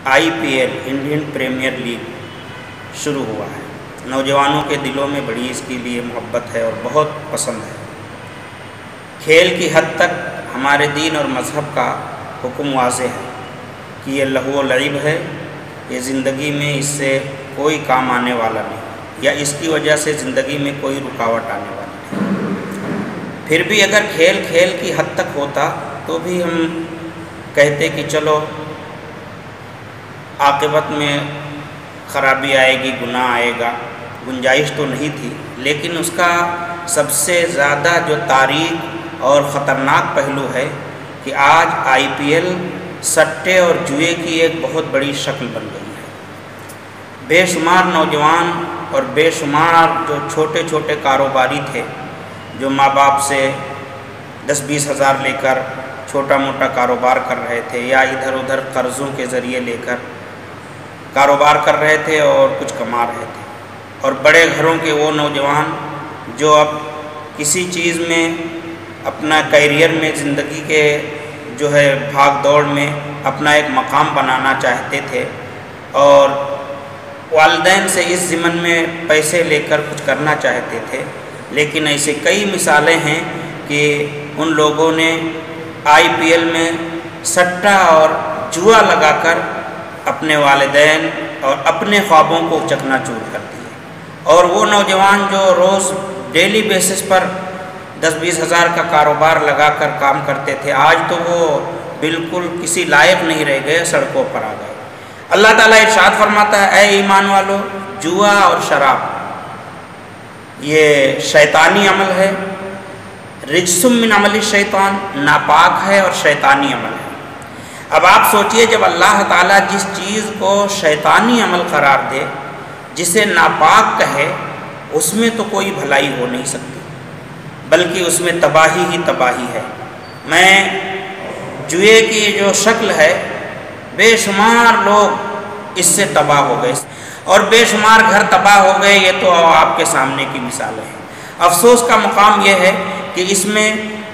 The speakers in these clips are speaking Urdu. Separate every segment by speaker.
Speaker 1: IPL انڈین پریمیئر لیگ شروع ہوا ہے۔ نوجوانوں کے دلوں میں بڑی اس کے لیے محبت ہے اور بہت پسند ہے۔ کھیل کی حد تک ہمارے دین اور مذہب کا حکم واضح ہے کہ یہ لہو و لعب ہے، یہ زندگی میں اس سے کوئی کام آنے والا نہیں، یا اس کی وجہ سے زندگی میں کوئی رکاوٹ آنے والی نہیں۔ پھر بھی اگر کھیل کی حد تک ہوتا تو بھی ہم کہتے کہ چلو عاقبت میں خرابی آئے گی، گناہ آئے گا، گنجائش تو نہیں تھی، لیکن اس کا سب سے زیادہ جو تاریک اور خطرناک پہلو ہے کہ آج IPL سٹے اور جوئے کی ایک بہت بڑی شکل بن گئی ہے۔ بے شمار نوجوان اور بے شمار جو چھوٹے چھوٹے کاروباری تھے، جو ماں باپ سے 10-20 ہزار لے کر چھوٹا موٹا کاروبار کر رہے تھے، یا ادھر ادھر قرضوں کے ذریعے لے کر کاروبار کر رہے تھے اور کچھ کما رہے تھے، اور بڑے گھروں کے وہ نوجوان جو اب کسی چیز میں اپنا کیریئر میں، زندگی کے جو ہے بھاگ دوڑ میں اپنا ایک مقام بنانا چاہتے تھے، اور والدین سے اس ضمن میں پیسے لے کر کچھ کرنا چاہتے تھے، لیکن ایسے کئی مثالیں ہیں کہ ان لوگوں نے IPL میں سٹا اور جوا لگا کر اپنے والدین اور اپنے خوابوں کو چکنا چور کر دیے۔ اور وہ نوجوان جو روز ڈیلی بیسس پر 10-20 ہزار کا کاروبار لگا کر کام کرتے تھے، آج تو وہ بالکل کسی لائق نہیں رہ گئے، سڑکوں پر آ گئے۔ اللہ تعالیٰ ارشاد فرماتا ہے، اے ایمان والو، جوا اور شراب یہ شیطانی عمل ہے، رجس من عمل الشیطان، ناپاک ہے اور شیطانی عمل ہے۔ اب آپ سوچئے، جب اللہ تعالیٰ جس چیز کو شیطانی عمل قرار دے، جسے ناپاک کہے، اس میں تو کوئی بھلائی ہو نہیں سکتی، بلکہ اس میں تباہی ہی تباہی ہے۔ میں جوئے کی جو شکل ہے، بے شمار لوگ اس سے تباہ ہو گئے اور بے شمار گھر تباہ ہو گئے، یہ تو آپ کے سامنے کی مثالیں ہیں۔ افسوس کا مقام یہ ہے کہ اس میں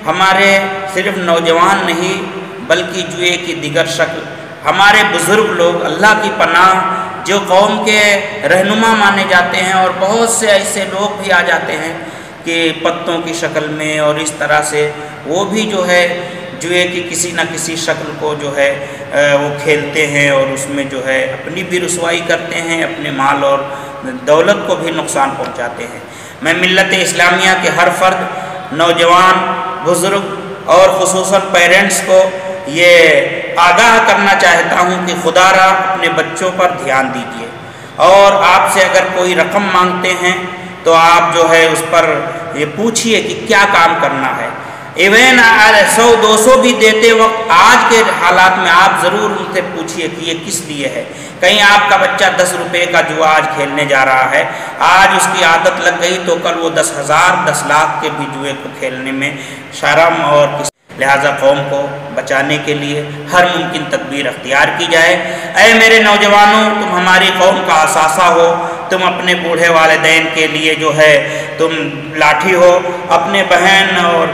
Speaker 1: ہمارے صرف نوجوان نہیں بلکہ جوئے کی دیگر شکل، ہمارے بزرگ لوگ، اللہ کی پناہ، جو قوم کے رہنما مانے جاتے ہیں، اور بہت سے ایسے لوگ بھی آ جاتے ہیں کہ پتوں کی شکل میں اور اس طرح سے وہ بھی جو ہے جوئے کی کسی نہ کسی شکل کو جو ہے وہ کھیلتے ہیں، اور اس میں جو ہے اپنی بھی رسوائی کرتے ہیں، اپنے مال اور دولت کو بھی نقصان پہنچاتے ہیں۔ میں ملت اسلامیہ کے ہر فرد، نوجوان، بزرگ اور خصوصاً پیرنٹس کو یہ آگاہ کرنا چاہتا ہوں کہ خدا را اپنے بچوں پر دھیان دیجیے، اور آپ سے اگر کوئی رقم مانگتے ہیں تو آپ جو ہے اس پر یہ پوچھئے کہ کیا کام کرنا ہے۔ ایون 100-200 بھی دیتے وقت آج کے حالات میں آپ ضرور ان سے پوچھئے کہ یہ کس لیے ہے۔ کہیں آپ کا بچہ 10 روپے کا جوا آج کھیلنے جا رہا ہے، آج اس کی عادت لگ گئی تو کل وہ 10,000 10 لاکھ کے بھی جوئے کو کھیلنے میں شرم اور لہٰذا قوم کو بچانے کے لیے ہر ممکن تدبیر اختیار کی جائے۔ اے میرے نوجوانوں، تم ہماری قوم کا اثاثہ ہو، تم اپنے بوڑھے والدین کے لیے جو ہے تم لاٹھی ہو، اپنے بہن اور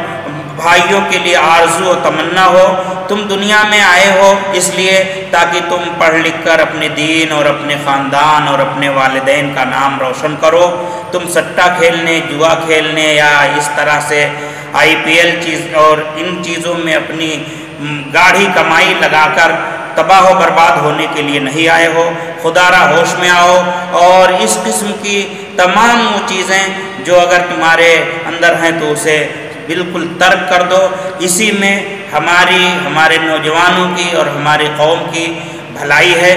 Speaker 1: بھائیوں کے لیے آرزو و تمنا ہو۔ تم دنیا میں آئے ہو اس لیے تاکہ تم پڑھ لکھ کر اپنے دین اور اپنے خاندان اور اپنے والدین کا نام روشن کرو۔ تم سٹا کھیلنے، جوا کھیلنے یا اس طرح سے IPL چیز اور ان چیزوں میں اپنی گاڑھی کمائی لگا کر تباہ و برباد ہونے کے لیے نہیں آئے ہو۔ خدا را ہوش میں آؤ، اور اس قسم کی تمام وہ چیزیں جو اگر تمہارے اندر ہیں تو اسے بالکل ترک کر دو۔ اسی میں ہمارے نوجوانوں کی اور ہماری قوم کی بھلائی ہے۔